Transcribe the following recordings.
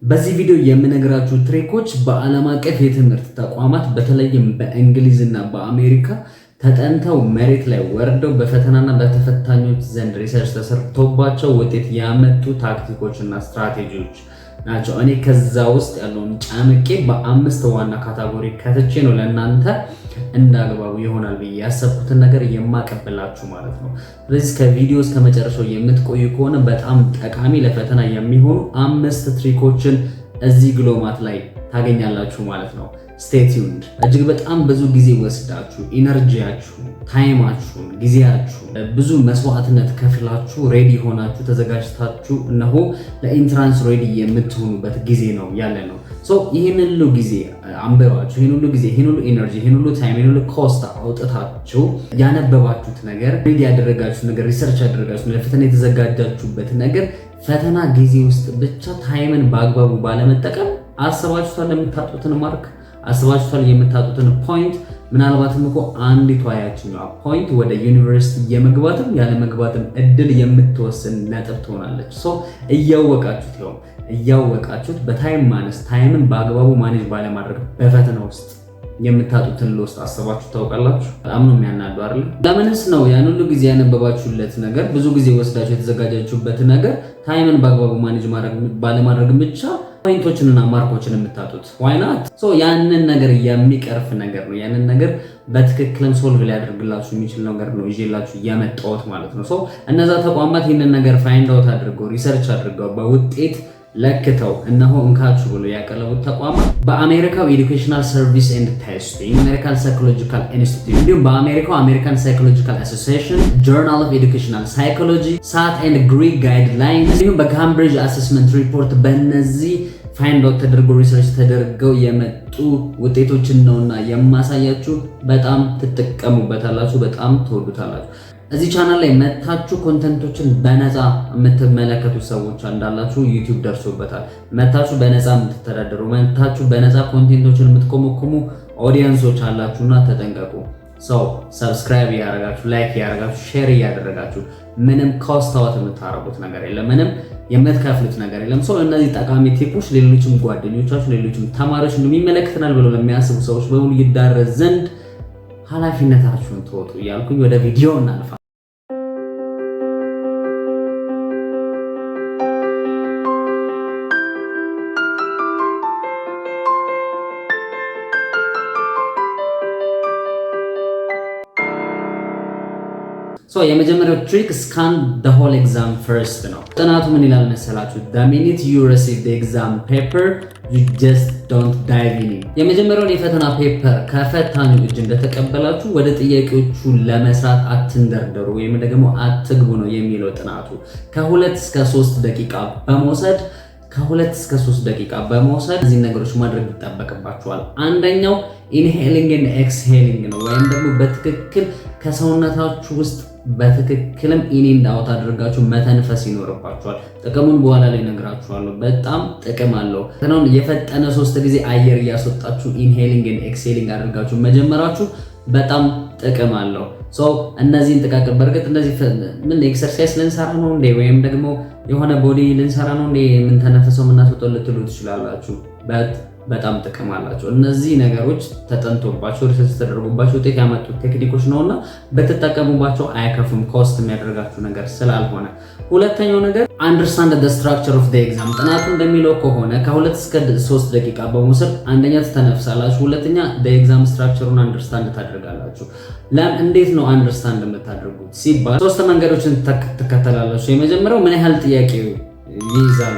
በዚህ ቪዲዮ የምነግራችሁ ትሪኮች በዓለም አቀፍ የትምህርት ተቋማት በተለይም በእንግሊዝና በአሜሪካ ተጠንተው መሬት ላይ ወርደው በፈተናና በተፈታኞች ዘንድ ሪሰርች ተሰርቶባቸው ውጤት ያመጡ ታክቲኮችና ስትራቴጂዎች ናቸው። እኔ ከዛ ውስጥ ያለውን ጫምቄ በአምስት ዋና ካታጎሪ ከትቼ ነው ለእናንተ እንዳግባቡ ይሆናል ብዬ ያሰብኩትን ነገር የማቀበላችሁ ማለት ነው። ስለዚህ ከቪዲዮ እስከ መጨረሻው የምትቆዩ ከሆነ በጣም ጠቃሚ ለፈተና የሚሆኑ አምስት ትሪኮችን እዚህ ግሎማት ላይ ታገኛላችሁ ማለት ነው። ስቴይ ቲዩንድ። እጅግ በጣም ብዙ ጊዜ ወስዳችሁ ኢነርጂያችሁን፣ ታይማችሁን፣ ጊዜያችሁን ብዙ መስዋዕትነት ከፍላችሁ ሬዲ ሆናችሁ ተዘጋጅታችሁ እነሆ ለኢንትራንስ ሬዲ የምትሆኑበት ጊዜ ነው ያለ ነው። ይህን ሁሉ ጊዜ አንብባችሁ ይህን ሁሉ ጊዜ ይህን ሁሉ ኢነርጂ ይህን ሁሉ ታይም ይህን ሁሉ ኮስት አውጥታችሁ ያነበባችሁት ነገር ሬዲ ያደረጋችሁት ነገር ሪሰርች ያደረጋችሁት ለፈተና የተዘጋጃችሁበት ነገር ፈተና ጊዜ ውስጥ ብቻ ታይምን በአግባቡ ባለመጠቀም አስባችሁታል የምታጡትን ማርክ አስባችሁታል የምታጡትን ፖይንት ምናልባትም እኮ አንዲቷ ያችኛዋ ፖይንት ወደ ዩኒቨርሲቲ የመግባትም ያለ መግባትም እድል የምትወስን ነጥብ ትሆናለች። እያወቃችሁት በታይም ማነስ ታይምን በአግባቡ ማኔጅ ባለማድረግ በፈተና ውስጥ የምታጡትን ለውስጥ አስባችሁ ታውቃላችሁ? በጣም ነው የሚያናዱ አይደል? ለምንስ ነው ያን ሁሉ ጊዜ ያነበባችሁለት ነገር ብዙ ጊዜ ወስዳችሁ የተዘጋጃችሁበት ነገር ታይምን በአግባቡ ማኔጅ ባለማድረግ ብቻ ፖይንቶችንና ማርኮችን የምታጡት? ዋይ ናት? ያንን ነገር የሚቀርፍ ነገር ነው። ያንን ነገር በትክክልም ሶልቭ ሊያደርግላችሁ የሚችል ነገር ነው ይዤላችሁ የመጣሁት ማለት ነው። እነዛ ተቋማት ይህንን ነገር ፋይንድ አውት አድርገው ሪሰርች አድርገው በውጤት ለክተው እነሆ እንካችሁ ብሎ ያቀረቡት ተቋማት በአሜሪካው ኤዱኬሽናል ሰርቪስ ኤንድ ቴስቲንግ፣ አሜሪካን ሳይኮሎጂካል ኢንስቲትዩት እንዲሁም በአሜሪካው አሜሪካን ሳይኮሎጂካል አሶሲዬሽን፣ ጆርናል ኦፍ ኤዱኬሽናል ሳይኮሎጂ፣ ሳት ኤንድ ግሪክ ጋይድላይንስ እንዲሁም በካምብሪጅ አሰስመንት ሪፖርት በእነዚህ ፋይንድ አውት ተደርገው ሪሰርች ተደርገው የመጡ ውጤቶችን ነውና የማሳያችሁ። በጣም ትጠቀሙበታላችሁ፣ በጣም ትወዱታላችሁ። እዚህ ቻናል ላይ መታችሁ ኮንተንቶችን በነፃ የምትመለከቱ ሰዎች እንዳላችሁ ዩቲዩብ ደርሶበታል። መታችሁ በነፃ የምትተዳደሩ መታችሁ በነፃ ኮንቴንቶችን የምትኮመኩሙ ኦዲየንሶች አላችሁና ተጠንቀቁ። ሰብስክራይብ እያደረጋችሁ ላይክ እያደረጋችሁ ሼር እያደረጋችሁ ምንም ኮስት አውት የምታረጉት ነገር የለም፣ ምንም የምትከፍሉት ነገር የለም። እነዚህ ጠቃሚ ቲፖች ሌሎችም ጓደኞቻችሁ ሌሎችም ተማሪዎች እንደሚመለከተናል ብለው ለሚያስቡ ሰዎች በሙሉ ይዳረስ ዘንድ ኃላፊነታችሁን ተወጡ እያልኩኝ ወደ ቪዲዮ እናልፋ። የመጀመሪያው ትሪክ ስካን the whole exam first ነው። ጥናቱ ምን ይላል መሰላችሁ? the minute you receive the exam paper you just don't dive in። የመጀመሪያውን የፈተና ፔፐር ከፈታኙ እጅ እንደተቀበላችሁ ወደ ጥያቄዎቹ ለመስራት አትንደርደሩ ወይም ደግሞ አትግቡ ነው የሚለው ጥናቱ። ከ2 እስከ 3 ደቂቃ በመውሰድ እዚህ ነገሮች ማድረግ ይጠበቅባችኋል። አንደኛው ኢንሄሊንግ ኤንድ ኤክስሄሊንግ ነው፣ ወይም ደግሞ በትክክል ከሰውነታችሁ ውስጥ በትክክልም ኢን ኤንድ አውት አድርጋችሁ መተንፈስ ይኖርባችኋል። ጥቅሙን በኋላ ላይ እነግራችኋለሁ። በጣም ጥቅም አለው። ተናውን የፈጠነ 3 ጊዜ አየር እያስወጣችሁ ኢንሄሊንግ ኤንድ ኤክስሄሊንግ አድርጋችሁ መጀመራችሁ በጣም ጥቅም አለው። እነዚህን ጥቃቅን በርግጥ እንደዚህ ምን ኤክሰርሳይዝ ልንሰራ ነው እንዴ ወይም ደግሞ የሆነ ቦዲ ልንሰራ ነው እንዴ ምን ተነፈሰው ምናስወጣው ልትሉ ትችላላችሁ። በጣም ጥቅም አላቸው። እነዚህ ነገሮች ተጠንቶባቸው ሪሰርች ተደርጎባቸው ውጤት ያመጡት ቴክኒኮች ነውና በተጠቀሙባቸው አይከፉም፣ ኮስት የሚያደርጋችሁ ነገር ስላልሆነ። ሁለተኛው ነገር አንደርስታንድ the structure of the exam። ጥናቱ እንደሚለው ከሆነ ከ2 እስከ 3 ደቂቃ በመውሰድ አንደኛ ትተነፍሳላችሁ፣ ሁለተኛ the exam structure-ን አንደርስታንድ ታደርጋላችሁ። እንዴት ነው አንደርስታንድ የምታደርጉት ሲባል 3 መንገዶችን ትከተላላችሁ። የመጀመሪያው ምን ያህል ጥያቄ ይይዛል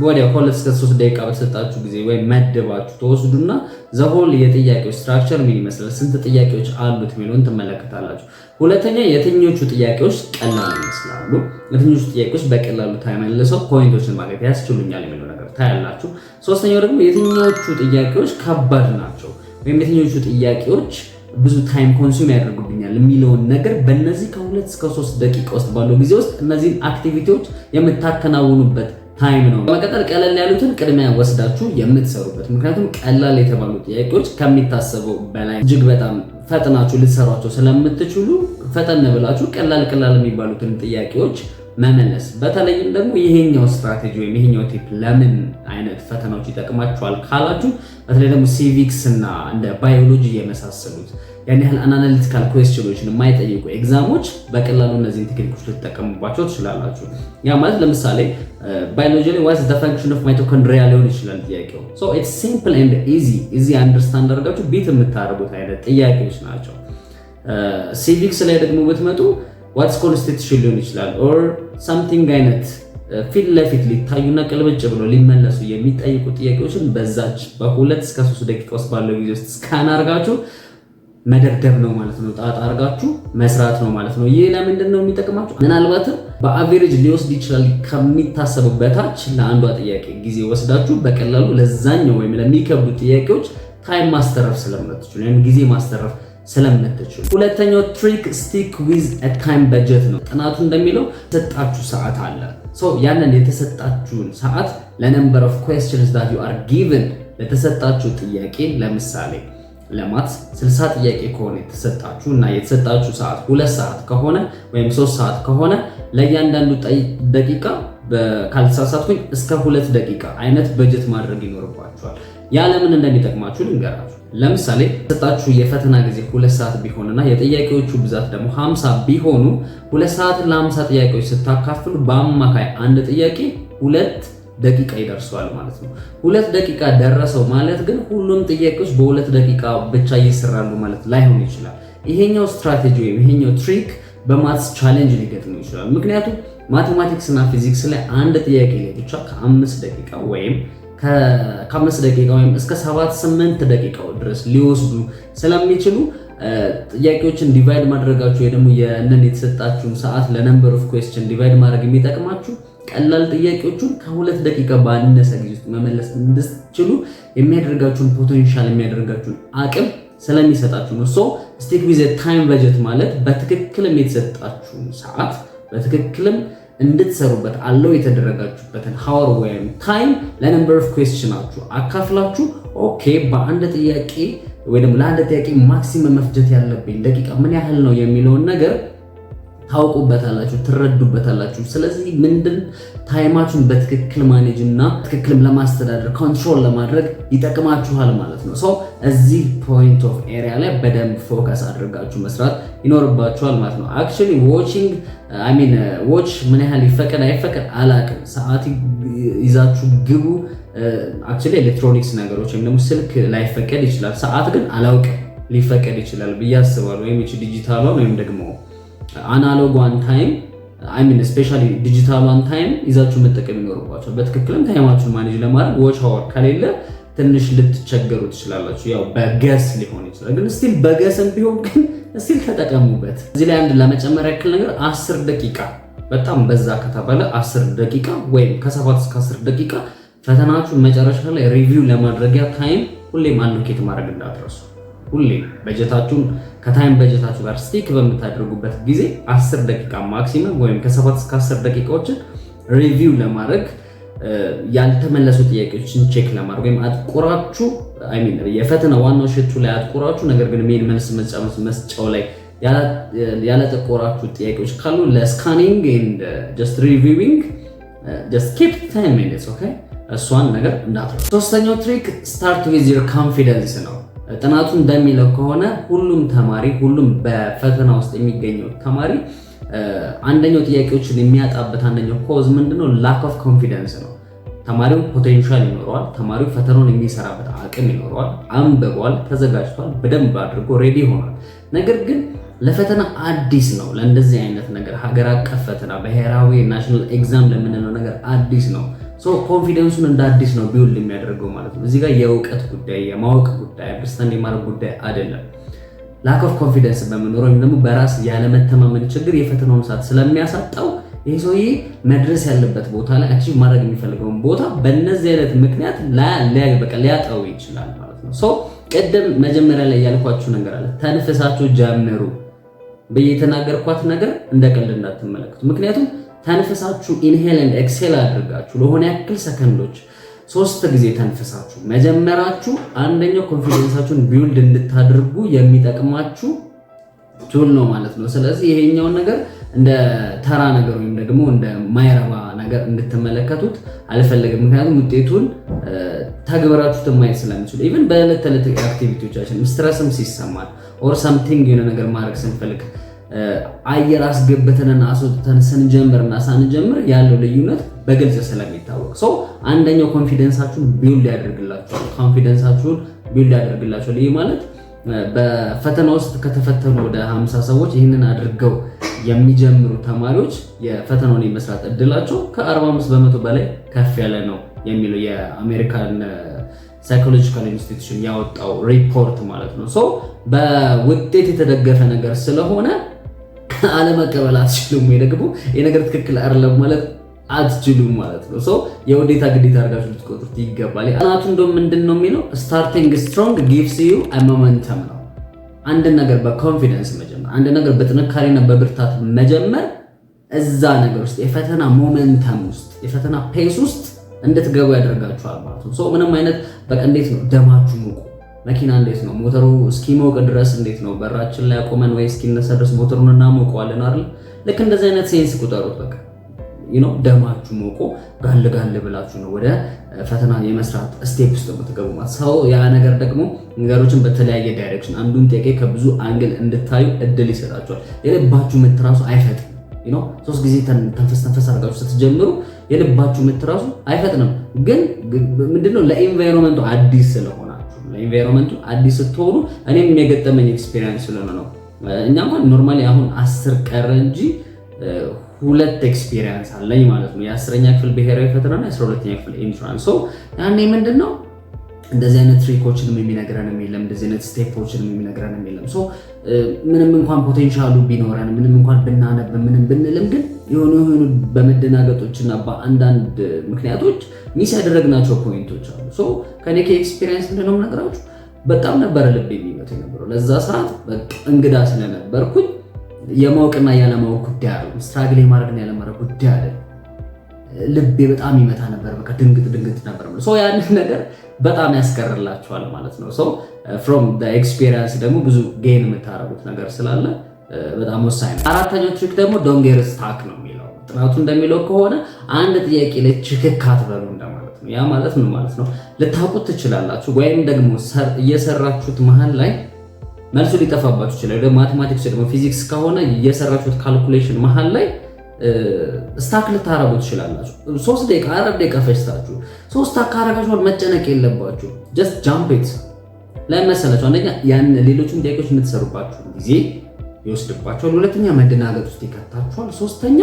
ወዲያው ከ2 እስከ 3 ደቂቃ በተሰጣችሁ ጊዜ ወይ መድባችሁ ተወስዱና ዘሆል የጥያቄው ስትራክቸር ምን ይመስላል፣ ስንት ጥያቄዎች አሉት የሚለውን ትመለከታላችሁ። ሁለተኛ የትኞቹ ጥያቄዎች ቀላል ይመስላሉ፣ የትኞቹ ጥያቄዎች በቀላሉ ተመልሰው ፖይንቶችን ማግኘት ያስችሉኛል የሚለው ነገር ታያላችሁ። ሶስተኛው ደግሞ የትኞቹ ጥያቄዎች ከባድ ናቸው ወይም የትኞቹ ጥያቄዎች ብዙ ታይም ኮንሱም ያደርጉብኛል የሚለውን ነገር በእነዚህ ከ2 እስከ 3 ደቂቃ ውስጥ ባለው ጊዜ ውስጥ እነዚህን አክቲቪቲዎች የምታከናውኑበት ታይም ነው። በመቀጠል ቀለል ያሉትን ቅድሚያ ወስዳችሁ የምትሰሩበት፣ ምክንያቱም ቀላል የተባሉ ጥያቄዎች ከሚታሰበው በላይ እጅግ በጣም ፈጥናችሁ ልትሰሯቸው ስለምትችሉ ፈጠን ብላችሁ ቀላል የሚባሉትን ጥያቄዎች መመለስ። በተለይም ደግሞ ይሄኛው ስትራቴጂ ወይም ይሄኛው ቲፕ ለምን አይነት ፈተናዎች ይጠቅማችኋል ካላችሁ በተለይ ደግሞ ሲቪክስ እና እንደ ባዮሎጂ የመሳሰሉት ያን ያህል አናሊቲካል ኩዌስችኖችን የማይጠይቁ ኤግዛሞች በቀላሉ እነዚህን ቴክኒኮች ልትጠቀሙባቸው ትችላላችሁ። ያ ማለት ለምሳሌ ባዮሎጂ ላይ ዋትስ ዘ ፈንክሽን ኦፍ ማይቶኮንድሪያ ሊሆን ይችላል ጥያቄው። ሶ ኢትስ ሲምፕል ኤንድ ኢዚ አንደርስታንድ አድርጋችሁ ቢት የምታደርጉት አይነት ጥያቄዎች ናቸው። ሲቪክስ ላይ ደግሞ ብትመጡ ዋትስ ኮንስቲቱሽን ሊሆን ይችላል ኦር ሳምቲንግ አይነት ፊት ለፊት ሊታዩና ቅልብጭ ብሎ ሊመለሱ የሚጠይቁ ጥያቄዎችን በዛች በ2 እስከ 3 ደቂቃ ውስጥ ባለው ጊዜ ውስጥ ስካን አድርጋችሁ መደብደብ ነው ማለት ነው። ጣጣ አድርጋችሁ መስራት ነው ማለት ነው። ይህ ለምንድን ነው የሚጠቅማችሁ? ምናልባትም በአቬሬጅ ሊወስድ ይችላል ከሚታሰበው በታች ለአንዷ ጥያቄ ጊዜ ወስዳችሁ በቀላሉ ለዛኛው ወይም ለሚከብዱ ጥያቄዎች ታይም ማስተረፍ ስለምትችሉ ወይም ጊዜ ማስተረፍ ስለምትችሉ። ሁለተኛው ትሪክ ስቲክ ዊዝ አ ታይም በጀት ነው። ጥናቱ እንደሚለው የተሰጣችሁ ሰዓት አለ። ያንን የተሰጣችሁን ሰዓት ለነምበር ኦፍ ኩዌስችንስ ዳት ዩ አር ጊቨን ለተሰጣችሁ ጥያቄ ለምሳሌ ለማትስ 60 ጥያቄ ከሆነ የተሰጣችሁ እና የተሰጣችሁ ሰዓት 2 ሰዓት ከሆነ ወይም 3 ሰዓት ከሆነ ለእያንዳንዱ ደቂቃ ካልተሳሳትኩኝ እስከ 2 ደቂቃ አይነት በጀት ማድረግ ይኖርባችኋል። ያ ለምን እንደሚጠቅማችሁ ልንገራችሁ። ለምሳሌ የተሰጣችሁ የፈተና ጊዜ 2 ሰዓት ቢሆንና የጥያቄዎቹ ብዛት ደግሞ 50 ቢሆኑ 2 ሰዓት ለ50 ጥያቄዎች ስታካፍሉ በአማካይ አንድ ጥያቄ 2 ደቂቃ ይደርሰዋል ማለት ነው። 2 ደቂቃ ደረሰው ማለት ግን ሁሉም ጥያቄዎች በ2 ደቂቃ ብቻ ይሰራሉ ማለት ላይሆን ይችላል። ይሄኛው ስትራቴጂ ወይም ይሄኛው ትሪክ በማትስ ቻሌንጅ ሊገጥም ይችላል። ምክንያቱም ማቴማቲክስ እና ፊዚክስ ላይ አንድ ጥያቄ ላይ ብቻ ከ5 ደቂቃ ወይም ከ5 ደቂቃ ወይም እስከ 7-8 ደቂቃው ድረስ ሊወስዱ ስለሚችሉ ጥያቄዎችን ዲቫይድ ማድረጋችሁ ወይ ደግሞ የነን የተሰጣችሁን ሰዓት ለነምበር ኦፍ ኩዌስችን ዲቫይድ ማድረግ የሚጠቅማችሁ ቀላል ጥያቄዎቹን ከ2 ደቂቃ ባነሰ ጊዜ ውስጥ መመለስ እንድትችሉ የሚያደርጋችሁን ፖቴንሻል የሚያደርጋችሁን አቅም ስለሚሰጣችሁ ነው። ሶ ስቲክ ዊዝ ታይም በጀት ማለት በትክክልም የተሰጣችሁን ሰዓት በትክክልም እንድትሰሩበት አለው የተደረጋችሁበትን ሃወር ወይም ታይም ለነምበር ኦፍ ኩዌስችናችሁ አካፍላችሁ ኦኬ በአንድ ጥያቄ ወይ ደግሞ ለአንድ ጥያቄ ማክሲመም መፍጀት ያለብኝ ደቂቃ ምን ያህል ነው የሚለውን ነገር ታውቁበታላችሁ፣ ትረዱበታላችሁ። ስለዚህ ምንድን ታይማችሁን በትክክል ማኔጅ እና ትክክልም ለማስተዳደር ኮንትሮል ለማድረግ ይጠቅማችኋል ማለት ነው። ሰው እዚህ ፖይንት ኦፍ ኤሪያ ላይ በደንብ ፎከስ አድርጋችሁ መስራት ይኖርባችኋል ማለት ነው። አክቹሊ ዎች ምን ያህል ይፈቀድ አይፈቀድ አላቅም። ሰዓት ይዛችሁ ግቡ። አክቹሊ ኤሌክትሮኒክስ ነገሮች ወይም ደግሞ ስልክ ላይፈቀድ ይችላል። ሰዓት ግን አላውቅም ሊፈቀድ ይችላል ብዬ አስባለሁ። ወይም ዲጂታሏን ወይም ደግሞ አናሎግ ዋን ታይም ስፔሻሊ ዲጂታል ዋን ታይም ይዛችሁ መጠቀም ይኖርባችኋል። በትክክልም ታይማችሁን ማኔጅ ለማድረግ ዎች አወር ከሌለ ትንሽ ልትቸገሩ ትችላላችሁ። ያው በገስ ሊሆን ይችላል፣ ግን ስቲል በገስም ቢሆን ግን ስቲል ተጠቀሙበት። እዚህ ላይ አንድ ለመጨመር ያክል ነገር 10 ደቂቃ በጣም በዛ ከተባለ 10 ደቂቃ ወይም ከ7 እስከ 10 ደቂቃ ፈተናችሁን መጨረሻ ላይ ሪቪው ለማድረጊያ ታይም ሁሌም አሎኬት ማድረግ እንዳትረሱ። ሁሌም በጀታችሁን ከታይም በጀታችሁ ጋር ስቲክ በምታደርጉበት ጊዜ 10 ደቂቃ ማክሲመም ወይም ከ7 እስከ 10 ደቂቃዎችን ሪቪው ለማድረግ ያልተመለሱ ጥያቄዎችን ቼክ ለማድረግ ወይም አጥቁራችሁ የፈተና ዋናው ሽቱ ላይ አጥቁራችሁ ነገር ግን ሜን መልስ መስጫው ላይ ያላጠቆራችሁ ጥያቄዎች ካሉ ለስካኒንግ ኤንድ ጀስት ሪቪዊንግ ጀስት ኪፕ 10 ሚኒትስ ኦኬ። እሷን ነገር እንዳትረሱ። ሶስተኛው ትሪክ ስታርት ዊዝ ዩር ኮንፊደንስ ነው። ጥናቱ እንደሚለው ከሆነ ሁሉም በፈተና ውስጥ የሚገኘው ተማሪ አንደኛው ጥያቄዎችን የሚያጣበት አንደኛው ኮዝ ምንድነው? ላክ ኦፍ ኮንፊደንስ ነው። ተማሪው ፖቴንሻል ይኖረዋል። ተማሪው ፈተናውን የሚሰራበት አቅም ይኖረዋል። አንብቧል፣ ተዘጋጅቷል፣ በደንብ አድርጎ ሬዲ ሆኗል። ነገር ግን ለፈተና አዲስ ነው። ለእንደዚህ አይነት ነገር ሀገር አቀፍ ፈተና ብሔራዊ ናሽናል ኤግዛም ለምንለው ነገር አዲስ ነው። ኮንፊደንሱን እንደ አዲስ ነው ቢውልድ የሚያደርገው ማለት ነው። እዚህ ጋር የእውቀት ጉዳይ የማወቅ ጉዳይ አንደርስታንድ የማድረግ ጉዳይ አይደለም። ላክ ኦፍ ኮንፊደንስ በመኖር ወይም ደግሞ በራስ ያለመተማመን ችግር የፈተናውን ሰዓት ስለሚያሳጣው ይህ ሰውዬ መድረስ ያለበት ቦታ ላይ አቺቭ ማድረግ የሚፈልገውን ቦታ በእነዚህ አይነት ምክንያት ሊያጣው ይችላል ማለት ነው። ቅድም መጀመሪያ ላይ ያልኳችሁ ነገር አለ። ተንፍሳችሁ ጀምሩ ብዬ የተናገርኳት ነገር እንደ ቀልድ እንዳትመለከቱ። ምክንያቱም ተንፍሳችሁ ኢንሄል ኤንድ ኤክሴል አድርጋችሁ ለሆነ ያክል ሰከንዶች 3 ጊዜ ተንፍሳችሁ መጀመራችሁ አንደኛው ኮንፊደንሳችሁን ቢውልድ እንድታደርጉ የሚጠቅማችሁ ቱል ነው ማለት ነው። ስለዚህ ይሄኛውን ነገር እንደ ተራ ነገር ወይም ደግሞ እንደ ማይረባ ነገር እንድትመለከቱት አልፈልግም። ምክንያቱም ውጤቱን ተግብራችሁት ማየት ስለምችሉ ኢቭን በዕለት ተዕለት አክቲቪቲዎቻችን ስትረስም ሲሰማል ኦር ሳምቲንግ የሆነ ነገር ማድረግ ስንፈልግ አየር አስገብተንና አስወጥተን ስንጀምርና ሳንጀምር ያለው ልዩነት በግልጽ ስለሚታወቅ ሰው አንደኛው ኮንፊደንሳችሁን ቢልድ ያደርግላችኋል። ይህ ማለት በፈተና ውስጥ ከተፈተኑ ወደ 50 ሰዎች ይህንን አድርገው የሚጀምሩ ተማሪዎች የፈተናውን የመስራት እድላቸው ከ45% በላይ ከፍ ያለ ነው የሚለው የአሜሪካን ሳይኮሎጂካል ኢንስቲትዩሽን ያወጣው ሪፖርት ማለት ነው። ሶ በውጤት የተደገፈ ነገር ስለሆነ አለመቀበል አትችሉም ወይ ደግሞ ይሄ ነገር ትክክል አይደለም ማለት አትችሉም ማለት ነው። ሶ የውዴታ ግዴታ አድርጋችሁ ልትቆጥሩት ይገባል። ጥናቱ እንደውም ምንድነው የሚለው ስታርቲንግ ስትሮንግ ጊቭስ ዩ አ ሞመንተም ነው። አንድ ነገር በኮንፊደንስ መጀመር፣ አንድ ነገር በጥንካሬና በብርታት መጀመር እዛ ነገር ውስጥ የፈተና ሞመንተም ውስጥ የፈተና ፔስ ውስጥ እንድትገቡ ያደርጋችኋል ማለት ነው። ሶ ምንም አይነት በቃ እንዴት ነው ደማችሁ ሙቁ መኪና እንዴት ነው ሞተሩ እስኪሞቅ ድረስ እንዴት ነው በራችን ላይ አቆመን ወይ እስኪነሳ ድረስ ሞተሩን እናሞቀዋለን አይደል? ልክ እንደዚህ አይነት ሴንስ ቁጠሩት። በቃ ደማችሁ ሞቆ ጋል ብላችሁ ነው ወደ ፈተና የመስራት ስቴፕ ውስጥ የምትገቡ ማለት ሰው። ያ ነገር ደግሞ ነገሮችን በተለያየ ዳይሬክሽን አንዱን ጥያቄ ከብዙ አንግል እንድታዩ እድል ይሰጣችኋል። የልባችሁ ምት ራሱ አይፈጥንም። 3 ጊዜ ተንፈስ አድርጋችሁ ስትጀምሩ የልባችሁ ምት ራሱ አይፈጥንም። ግን ምንድነው ለኢንቫይሮንመንቱ አዲስ ስለሆናችሁ ለኢንቫይሮንመንቱ አዲስ ስትሆኑ እኔም የገጠመኝ ኤክስፒሪየንስ ስለሆነ ነው። እኛ እንኳን ኖርማሊ አሁን 10 ቀረ እንጂ 2 ኤክስፒሪየንስ አለኝ ማለት ነው። የ10ኛ ክፍል ብሔራዊ ፈተናና የ12ኛ ክፍል ኢንትራንስ። ሶ ያኔ ምንድነው እንደዚህ አይነት ትሪኮችንም የሚነግረንም የለም፣ እንደዚህ አይነት ስቴፖችንም የሚነግረንም የለም። ሶ ምንም እንኳን ፖቴንሻሉ ቢኖረን ምንም እንኳን ብናነብ ምንም ብንልም ግን የሆኑ በመደናገጦችና በአንዳንድ ምክንያቶች ሚስ ያደረግናቸው ፖይንቶች አሉ። ሶ ከኔ ከኤክስፒሪየንስ ምንድነው የምነግራችሁ በጣም ነበረ ልብ የሚመታው የነበረው ለዛ ሰዓት በቃ እንግዳ ስለነበርኩኝ የማወቅና ያለማወቅ ጉዳይ አይደለም፣ ስትራግል የማድረግና ያለማድረግ ጉዳይ አይደለም። ልቤ በጣም ይመታ ነበር፣ በቃ ድንግጥ ነበር። ሶ ያንን ነገር በጣም ያስቀርላችኋል ማለት ነው። ሶ ፍሮም ዘ ኤክስፒሪየንስ ደግሞ ብዙ ጌን የምታረጉት ነገር ስላለ በጣም ወሳኝ ነው። አራተኛው ትሪክ ደግሞ ዶንት ጌት ስታክ ነው የሚለው ጥናቱ እንደሚለው ከሆነ አንድ ጥያቄ ላይ ችክክ አትበሉ እንደማለት ነው። ያ ማለት ምን ማለት ነው? ልታውቁት ትችላላችሁ ወይም ደግሞ እየሰራችሁት መሀል ላይ መልሱ ሊጠፋባችሁ ይችላል። ወደ ማቴማቲክስ ደግሞ ፊዚክስ ከሆነ እየሰራችሁት ካልኩሌሽን መሀል ላይ ስታክ ልታረጉ ትችላላችሁ። 3 ደቂቃ 4 ደቂቃ ፈጅታችሁ 3 አካራጋችሁ መጨነቅ የለባችሁ። ጀስት ጃምፕ ኢት ላይ መሰላችሁ። አንደኛ ያን ሌሎችን ጥያቄዎች እንድትሰሩባችሁ ጊዜ ይወስድባችኋል። ሁለተኛ መደናገጥ ውስጥ ይከታችኋል። ሶስተኛ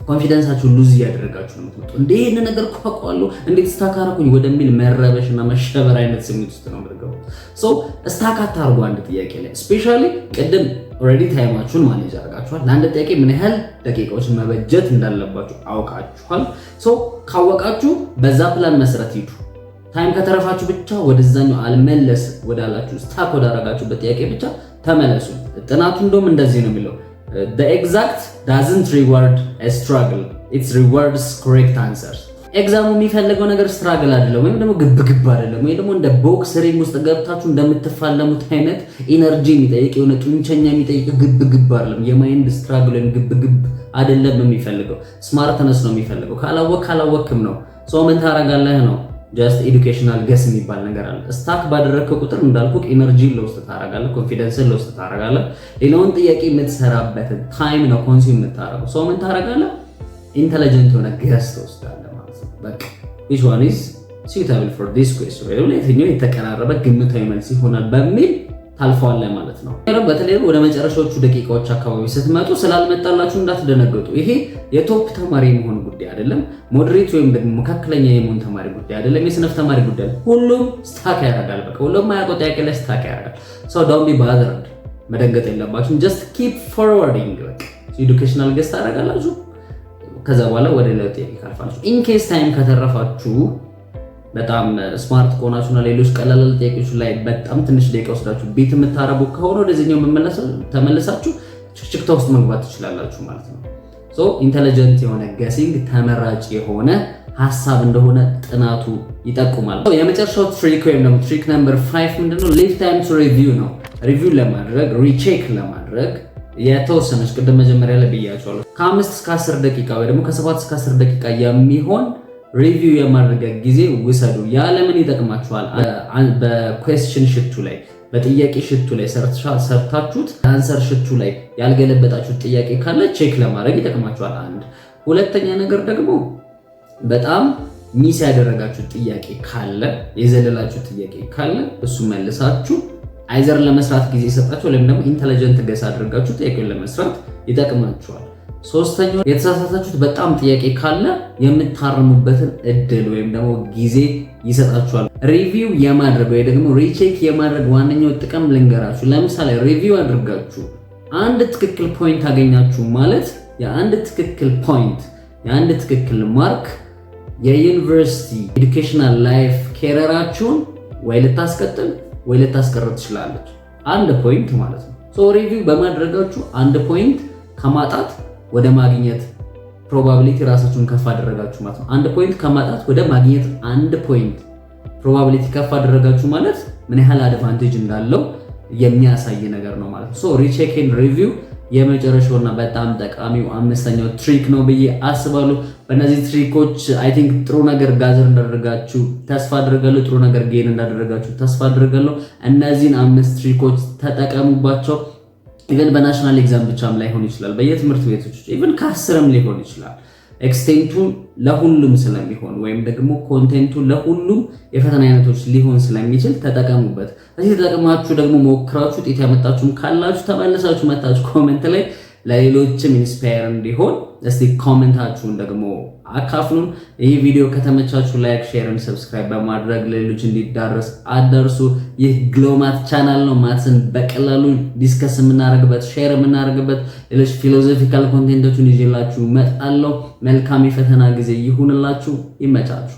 ኮንፊደንሳችሁን ሉዝ እያደረጋችሁ ነው የምትመጡ። ይሄን ነገር እኮ አውቀዋለሁ እንዴት ስታክ አደረኩኝ ወደሚል መረበሽና መሸበር አይነት ስሜት ውስጥ ነው የምትገቡት። ሶ ስታክ አታርጉ አንድ ጥያቄ ላይ ስፔሻሊ ቅድም ኦልሬዲ ታይማችሁን ማኔጅ አድርጋችኋል። ለአንድ ጥያቄ ምን ያህል ደቂቃዎችን መበጀት እንዳለባችሁ አውቃችኋል። ሶ ካወቃችሁ በዛ ፕላን መሰረት ሂዱ። ታይም ከተረፋችሁ ብቻ ወደዛኛው አልመለስ ወዳላችሁ ስታክ ወዳረጋችሁበት ጥያቄ ብቻ ተመለሱ። ጥናቱ እንደውም እንደዚህ ነው የሚለው the exact doesn't reward a struggle, it rewards correct answers። ኤግዛሙ የሚፈልገው ነገር ስትራግል አይደለም ወይም ደግሞ ግብግብ አይደለም ወይም ደግሞ እንደ ቦክስ ሪንግ ውስጥ ገብታችሁ እንደምትፋለሙት አይነት ኢነርጂ የሚጠይቅ የሆነ ጡንቸኛ የሚጠይቅ ግብግብ አይደለም። የማይንድ ስትራግል ወይም ግብግብ አይደለም የሚፈልገው፣ ስማርትነስ ነው የሚፈልገው። ካላወቅም ነው ሰው ምን ታረጋለህ ነው። ጀስት ኤዱኬሽናል ገስ የሚባል ነገር አለ። ስታክ ባደረግከው ቁጥር እንዳልኩ ኢነርጂ ለውስጥ ታረጋለህ፣ ኮንፊደንስን ለውስጥ ታረጋለህ። ሌላውን ጥያቄ የምትሰራበትን ታይም ነው ኮንሱም የምታረገው። ሰው ምን ታረጋለህ? ኢንተለጀንት የሆነ ገስ ትወስዳለህ ማለት ነው። በቃ which one is suitable for this question ወይ የትኛው የተቀራረበ ግምታዊ መልስ ይሆናል በሚል ታልፈዋለህ ማለት ነው። በተለይ ወደ መጨረሻዎቹ ደቂቃዎች አካባቢ ስትመጡ ስላልመጣላችሁ እንዳትደነገጡ። ይሄ የቶፕ ተማሪ የመሆን ጉዳይ አይደለም፣ ሞዴሬት ወይም ደግሞ መካከለኛ የመሆን ተማሪ ጉዳይ አይደለም፣ የስነፍ ተማሪ ጉዳይ። ሁሉም ስታክ ያደርጋል። በቃ ሁሉም ማያውቀው ጥያቄ ላይ ስታክ ያደርጋል። ሶ ዶንት ቢ ባዘርድ፣ መደንገጥ የለባችሁም። ጀስት ኪፕ ፎርዋርዲንግ። በቃ ኤዱኬሽናል ገስት ታደርጋላችሁ። ከዛ በኋላ ወደ ሌላ ጥያቄ ካልፋችሁ ኢን ኬስ ታይም ከተረፋችሁ በጣም ስማርት ከሆናችሁና ሌሎች ቀላል ጥያቄዎች ላይ በጣም ትንሽ ደቂቃ ወስዳችሁ ቤት የምታረቡ ከሆነ ወደዚህኛው ተመለሳችሁ ችክችክታ ውስጥ መግባት ትችላላችሁ ማለት ነው። ሶ ኢንተለጀንት የሆነ ገሲንግ ተመራጭ የሆነ ሐሳብ እንደሆነ ጥናቱ ይጠቁማል። የመጨረሻው ትሪክ ወይም ደግሞ ትሪክ ነምበር 5 ምንድነው? ሊቭ ታይም ቱ ሪቪው ነው። ሪቪው ለማድረግ ሪቼክ ለማድረግ የተወሰነች ቅድም መጀመሪያ ላይ ብያቸዋለሁ ከ5 እስከ 10 ደቂቃ ወይ ደግሞ ከ7 እስከ 10 ደቂቃ የሚሆን ሪቪው የማድረግ ጊዜ ውሰዱ። ያ ለምን ይጠቅማችኋል? በኩዌስችን ሽቱ ላይ በጥያቄ ሽቱ ላይ ሰርታችሁት አንሰር ሽቱ ላይ ያልገለበጣችሁት ጥያቄ ካለ ቼክ ለማድረግ ይጠቅማችኋል። አንድ ሁለተኛ ነገር ደግሞ በጣም ሚስ ያደረጋችሁት ጥያቄ ካለ የዘለላችሁት ጥያቄ ካለ እሱ መልሳችሁ አይዘር ለመስራት ጊዜ ሰጣችሁ ወይም ደግሞ ኢንተለጀንት ገስ አድርጋችሁ ጥያቄውን ለመስራት ይጠቅማችኋል። ሶስተኛው የተሳሳታችሁት በጣም ጥያቄ ካለ የምታርሙበትን እድል ወይም ደግሞ ጊዜ ይሰጣችኋል። ሪቪው የማድረግ ወይ ደግሞ ሪቼክ የማድረግ ዋነኛው ጥቅም ልንገራችሁ። ለምሳሌ ሪቪው አድርጋችሁ አንድ ትክክል ፖይንት አገኛችሁ ማለት የአንድ ትክክል ፖይንት የአንድ ትክክል ማርክ የዩኒቨርሲቲ ኤዱኬሽናል ላይፍ ኬሪራችሁን ወይ ልታስቀጥል ወይ ልታስቀር ትችላለች። አንድ ፖይንት ማለት ነው። ሶ ሪቪው በማድረጋችሁ አንድ ፖይንት ከማጣት ወደ ማግኘት ፕሮባቢሊቲ ራሳችሁን ከፍ አደረጋችሁ ማለት ነው። አንድ ፖይንት ከማጣት ወደ ማግኘት አንድ ፖይንት ፕሮባቢሊቲ ከፍ አደረጋችሁ ማለት ምን ያህል አድቫንቴጅ እንዳለው የሚያሳይ ነገር ነው ማለት ነው። ሶ ሪቼክ ኤንድ ሪቪው የመጨረሻውና በጣም ጠቃሚው አምስተኛው ትሪክ ነው ብዬ አስባለሁ። በእነዚህ ትሪኮች አይ ቲንክ ጥሩ ነገር ጋዘር እንዳደረጋችሁ ተስፋ አድርጋለሁ። ጥሩ ነገር ጌን እንዳደረጋችሁ ተስፋ አድርጋለሁ። እነዚህን 5 ትሪኮች ተጠቀሙባቸው። ኢቨን በናሽናል ኤግዛም ብቻም ላይሆን ይችላል፣ በየትምህርት ቤቶች ኢቨን ከ10ም ሊሆን ይችላል። ኤክስቴንቱ ለሁሉም ስለሚሆን ወይም ደግሞ ኮንቴንቱ ለሁሉም የፈተና አይነቶች ሊሆን ስለሚችል ተጠቀሙበት። እዚህ ተጠቅማችሁ ደግሞ ሞክራችሁ ውጤት ያመጣችሁም ካላችሁ ተመልሳችሁ መታችሁ ኮሜንት ላይ ለሌሎችም ኢንስፓየር እንዲሆን እስቲ ኮሜንታችሁን ደግሞ አካፍሉን። ይህ ቪዲዮ ከተመቻችሁ ላይክ፣ ሼር እና ሰብስክራይብ በማድረግ ለሌሎች እንዲዳረስ አዳርሱ። ይህ ግሎማት ቻናል ነው። ማትስን በቀላሉ ዲስከስ የምናደርግበት ሼር የምናደርግበት ሌሎች ፊሎሶፊካል ኮንቴንቶችን ይዤላችሁ እመጣለሁ። መልካም የፈተና ጊዜ ይሁንላችሁ። ይመቻችሁ።